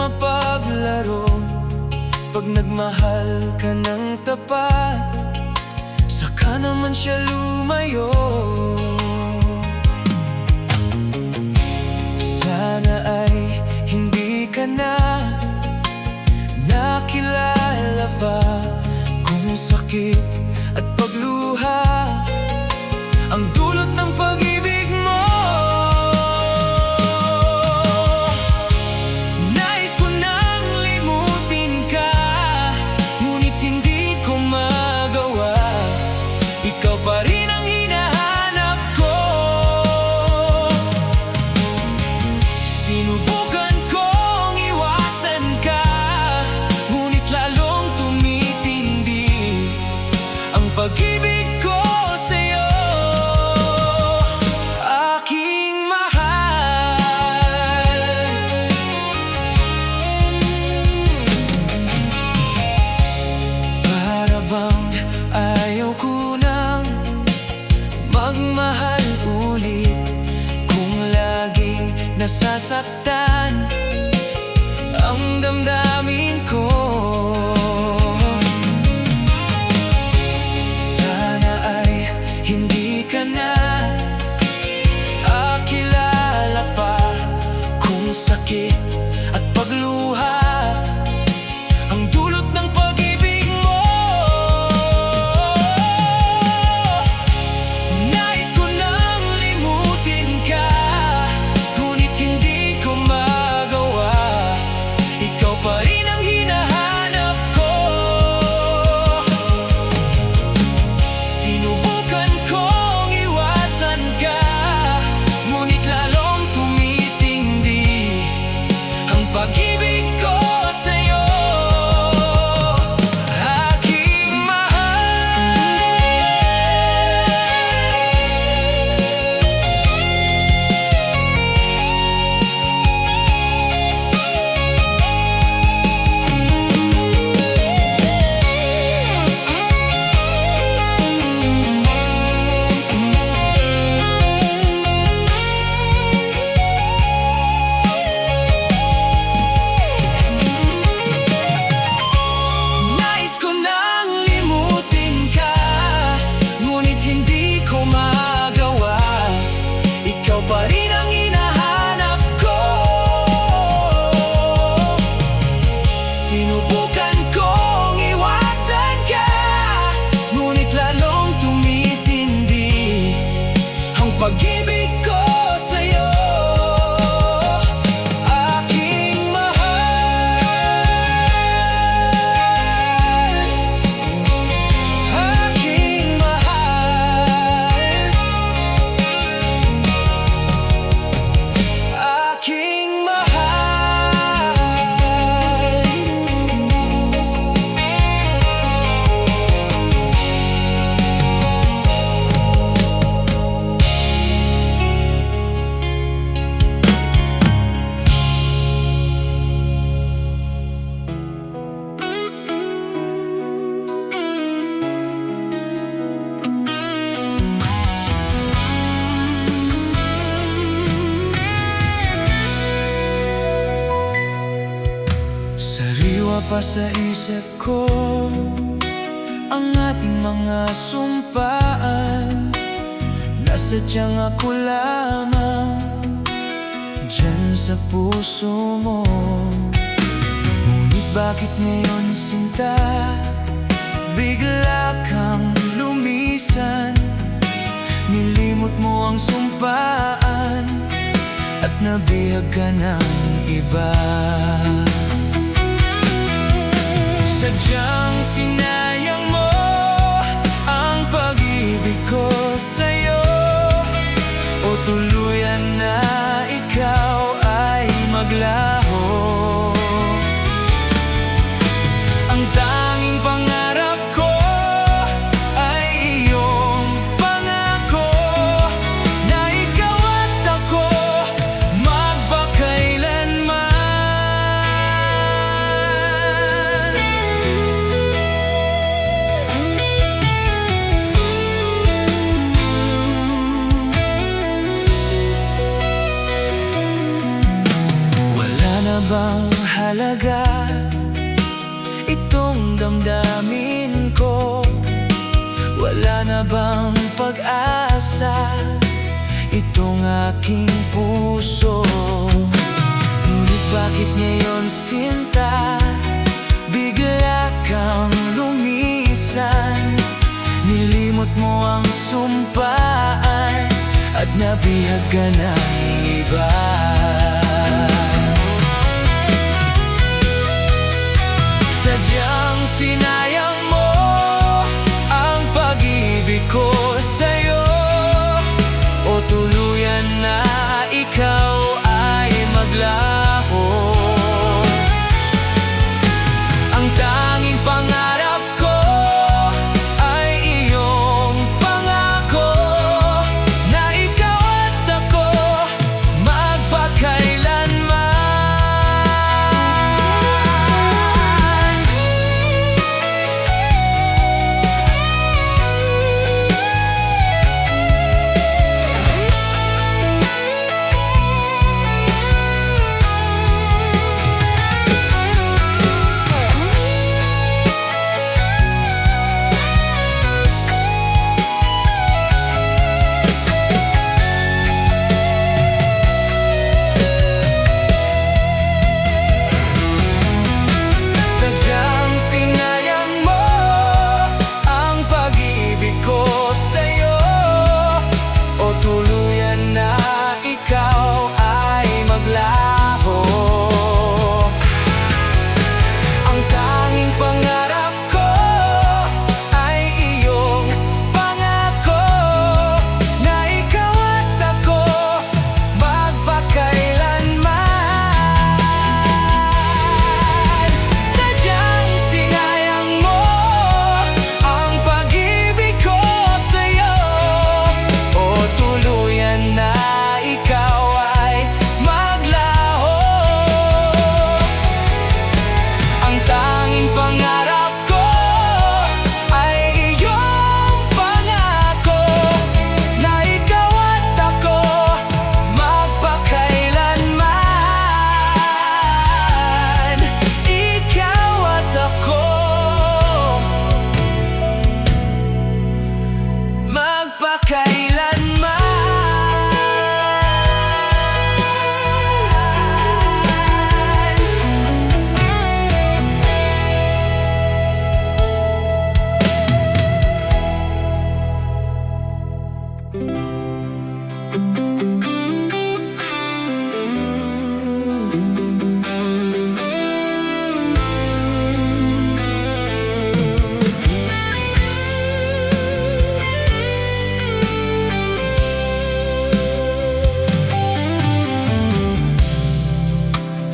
mapaglaro pag nagmahal ka ng tapat, saka naman siya lumayo. Sana ay hindi ka na nakilala pa kung sakit at pagluha ang dulot ng pag-ibig mo. Nais ko nang limutin ka, ngunit hindi ko magawa. Ikaw pa rin ang hinahanap ko. Sinubukan kong iwasan ka, ngunit lalong tumitindi ang pag-ibig ko sa'yo, aking mahal. Para bang ayaw ko nang magmahal ulit, kung laging nasasaktan ang damdamin ko. Sana ay hindi ka na akilala pa kung sakit at pagluha ang dulot ng pag-ibig mo. Nais ko nang limutin ka, ngunit hindi ko magawa. Ikaw pa rin ang hinahanap ko. Sinubukan kong iwasan ka, ngunit lalong tumitindi ang pag-ibig ko sa'yo, aking mahal. Nais ko nang limutin ka, ngunit hindi ko magawa. Ikaw pa rin ang hinahanap ko. Sinubukan kong iwasan ka, ngunit lalong tumitindi ang pag-ibig ko sa'yo, aking mahal. Aking mahal. Aking mahal. Sariwa pa sa isip ko ang ating mga sumpaan, na sadyang ako lamang dyan sa puso mo. Ngunit bakit ngayon, sinta, bigla kang lumisan? Nilimot mo ang sumpaan at nabihag ka ng iba. Sadyang sinayang mo ang pag-ibig ko sa'yo, o tuluyan na ikaw ay maglaho. Ang tanging pangarap ko ay iyong pangako, na ikaw at ako magpakailanman. Wala talaga itong damdamin ko? Wala na bang pag-asa itong aking puso? Ngunit bakit ngayon, sinta, bigla kang lumisan? Nilimot mo ang sumpaan at nabihag ka ng iba. Sadyang sinayang mo ang pag-ibig ko sa'yo, o tuluyan na ikaw ay maglaho. Ang tanging pangarap ko ay iyong pangako, na ikaw at ako magpakailanman.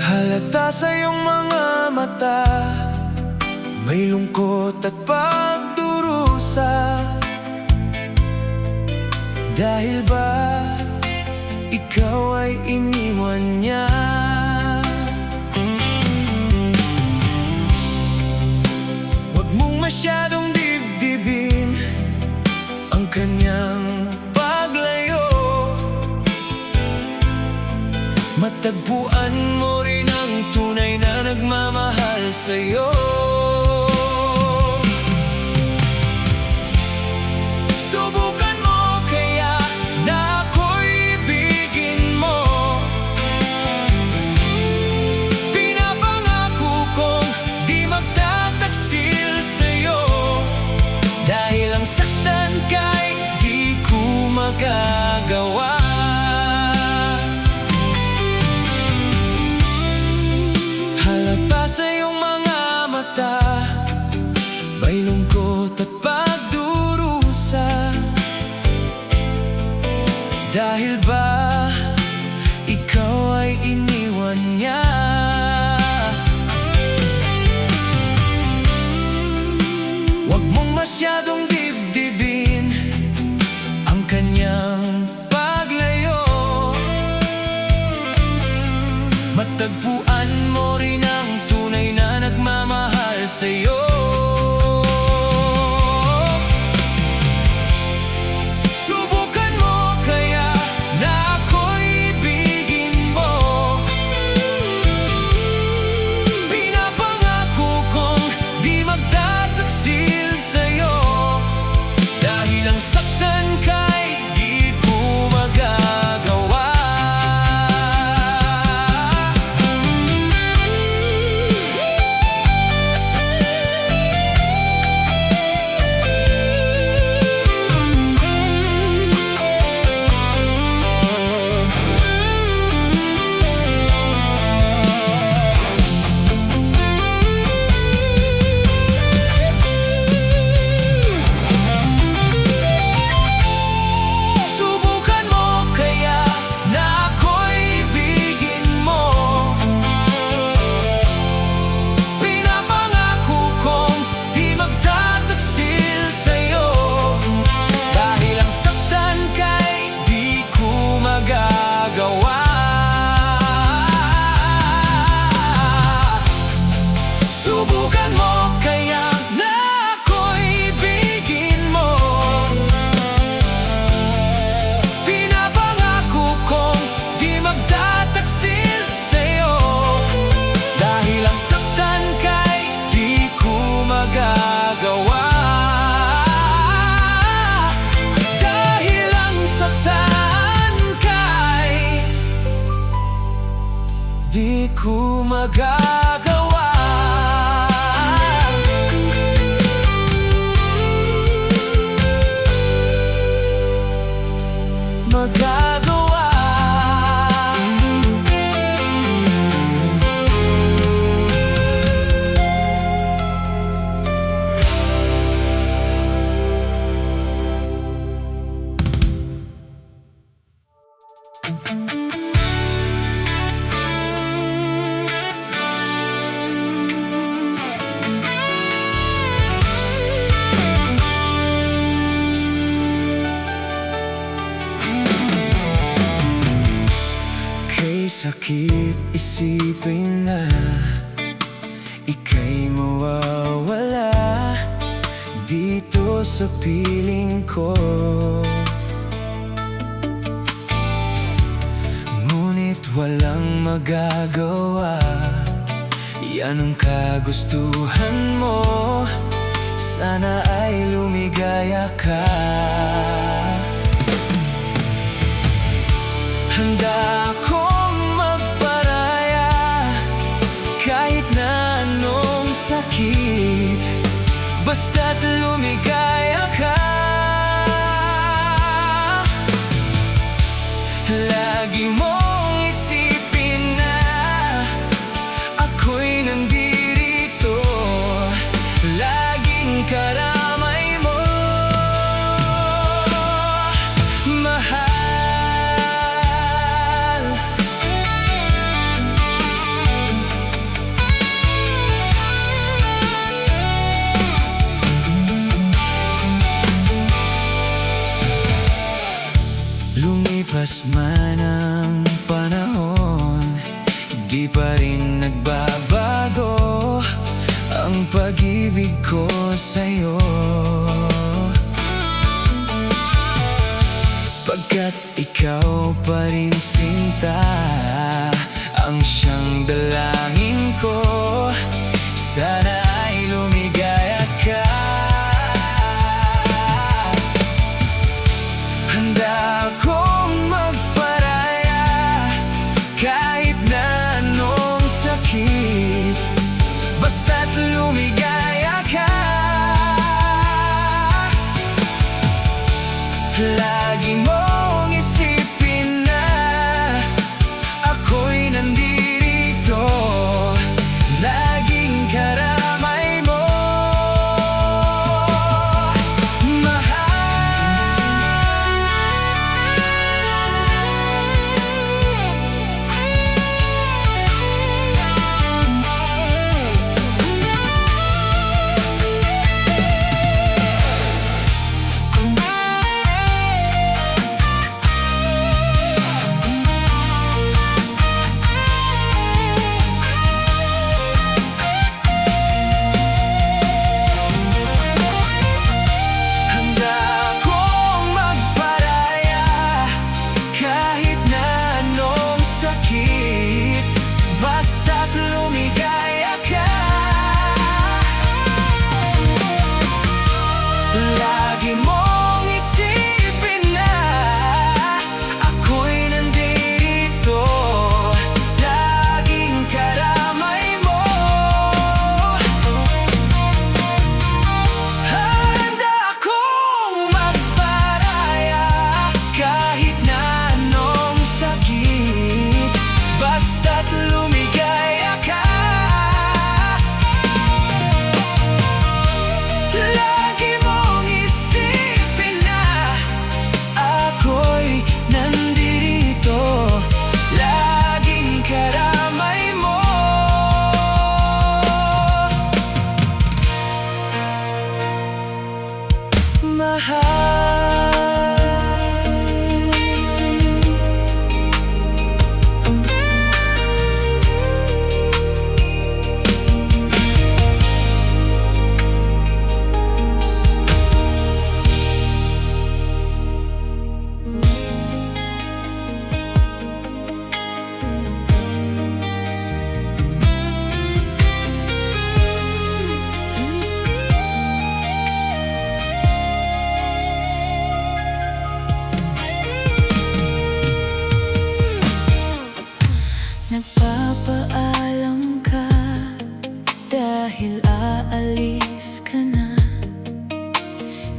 Halata sa iyong mga mata, may lungkot at pagdurusa. Dahil ba ikaw ay iniwan niya? Huwag mong masyadong dibdibin ang kanyang paglayo. Matagpuan mo rin ang tunay na nagmamahal sa'yo. Subukan mo kaya na ako'y ibigin mo. Pinapangako kong di magtataksil sa'yo, dahil ang saktan ka'y di ko magagawa. Halata sa iyong mga mata, may lungkot at pagdurusa. Dahil ba ikaw ay iniwan niya? Huwag mong masyadong dibdibin ang kanyang paglayo. Matagpuan mo rin ang tunay na nagmamahal sa'yo. Subukan mo kaya na ako'y ibigin mo. di ko magagawa. Magagawa. Sakit isipin na ika'y mawawala dito sa piling ko. Ngunit walang magagawa, yan ang kagustuhan mo. Sana ay lumigaya ka. Handa akong magparaya kahit na anong sakit, basta't lumigaya ka. Lagi mong isipin na ako'y nandirito, laging karamay mo, mahal. Lumipas man ang panahon, di pa rin nagbabago ang pag-ibig ko sa'yo. Pagkat ikaw pa rin sinta ang siyang dalangin ko. Sana ay lumigaya ka. Handa akong magparaya kahit na anong sakit, basta't lumigaya ka. Lagi mong isipin na ako'y nandirito, laging karamay mo, mahal. Nagpapaalam ka dahil aalis ka na.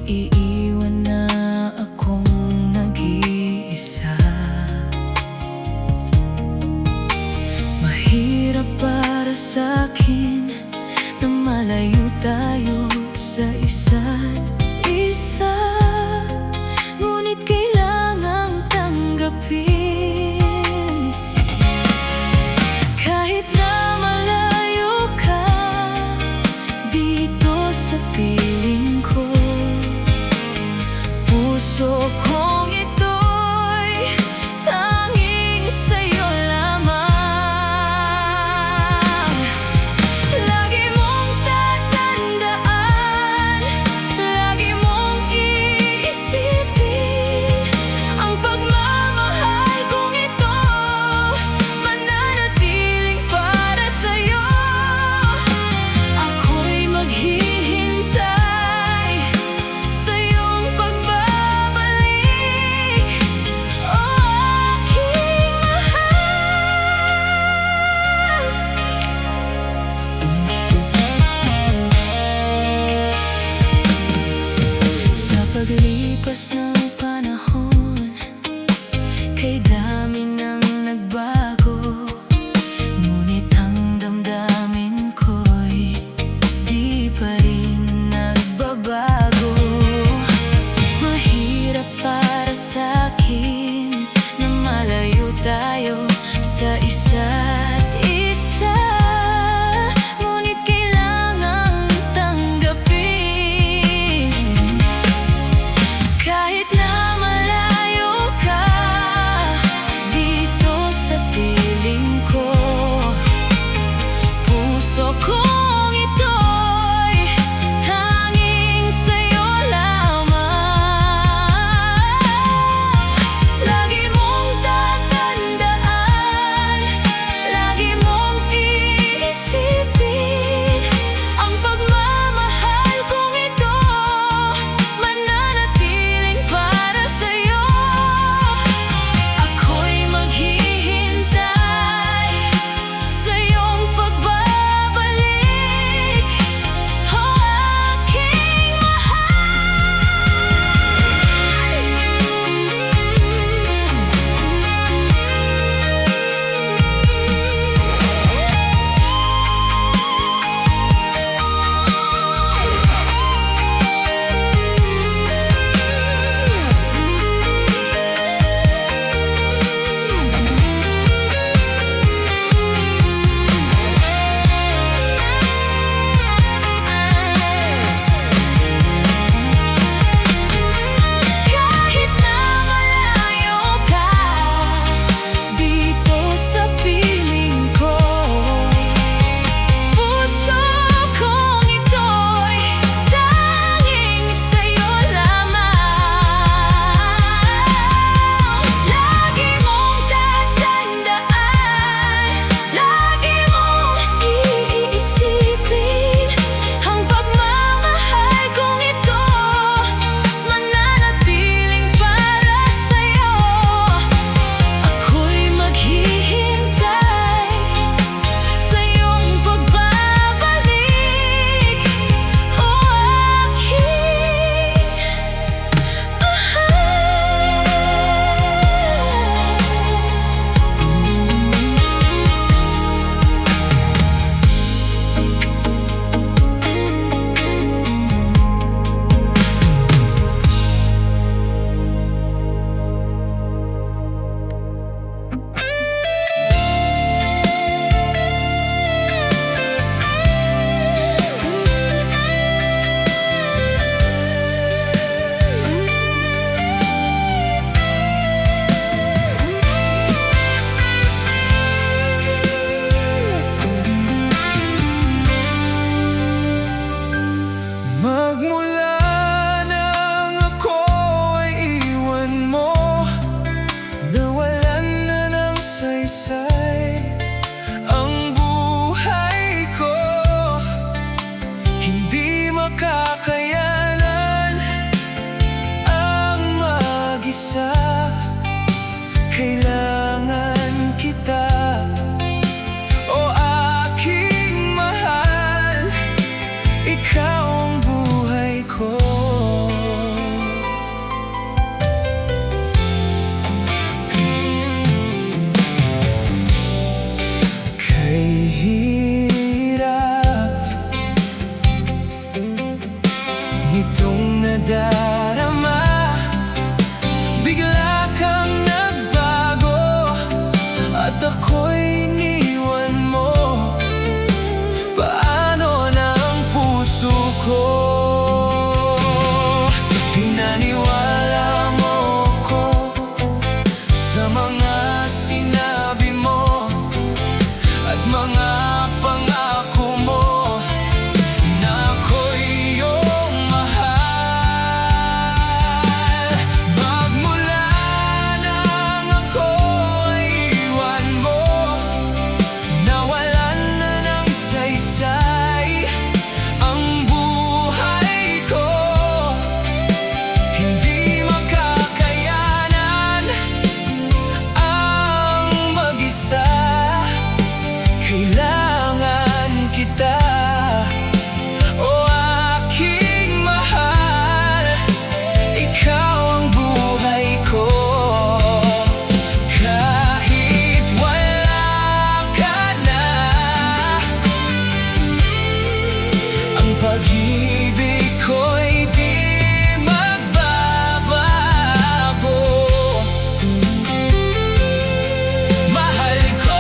Iiwan na akong nag-iisa. Mahirap para sa'kin na malayo tayo sa isa't isa. Ngunit kailangang tanggapin, kahit na malayo ka dito sa piling ko. Puso kong ito'y tanging sa'yo lamang. Lagi mong tatandaan, lagi mong iisipin, ang pagmamahal kong ito mananatiling para sa'yo. Ako'y maghihintay sa iyong pagbabalik, o aking mahal. Sa paglipas ng panahon, kay dami nang nagbago, ngunit ang damdamin ko'y di pa rin nagbabago. Mahirap para sa'kin na malayo tayo sa isa't isa. Ngunit kailangang tanggapin, kahit na malayo ka dito sa piling ko. Puso kong ito'y tanging sa'yo lamang. Lagi mong tatandaan, lagi mong iisipin, ang pagmamahal kong ito mananatiling para sa'yo. Ako'y maghihintay sa iyong pagbabalik, ako'y iniwan mo, paano na ang puso ko? Pinaniwala mo ko sa mga sinabi mo at mga pangako mo na ako'y iyong mahal. Magmula nang ako ay iwan mo, nawalan na ng saysay ang buhay ko. Hindi makakayanan ang mag-isa, kailangan kita, o aking mahal. Ikaw ang buhay ko, kahit wala ka na. Ang pag-ibig ko'y di magbabago. Mahal ko.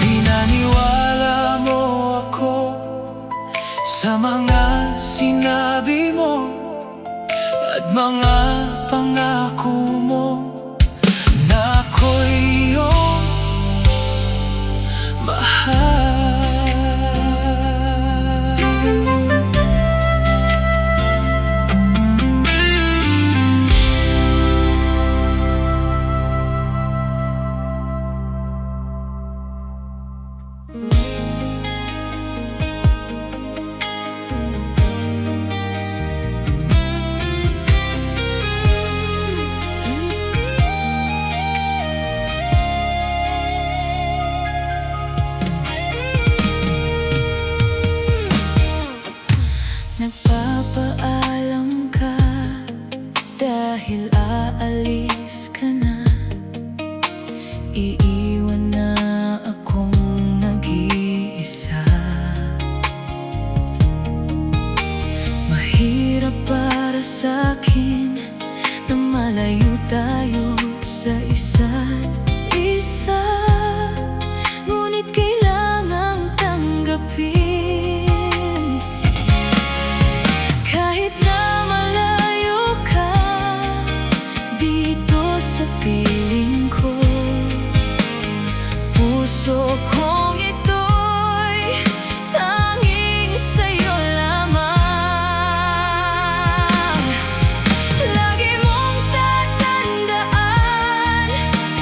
Pinaniwala mo ako sa mga sinabi mo at mga pangako mo na ako'y iyong mahal. Nagpapaalam ka dahil aalis ka na. Iiwan na akong nag-iisa. Mahirap para sa'kin na malayo tayo sa isa't isa, ngunit kailangang tanggapin. Kahit na malayo ka dito sa piling ko, puso kong ito'y tanging sa'yo lamang. Lagi mong tatandaan,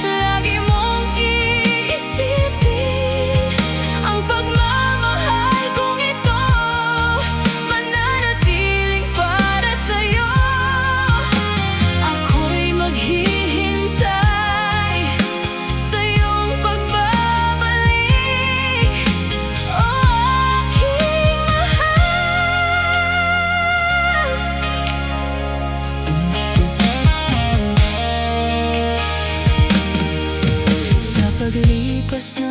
lagi mong iisipin, ang pagmamahal kong ito mananatiling para sa'yo. Ako'y maghihintay sa iyong pagbabalik, o aking mahal. Sa paglipas ng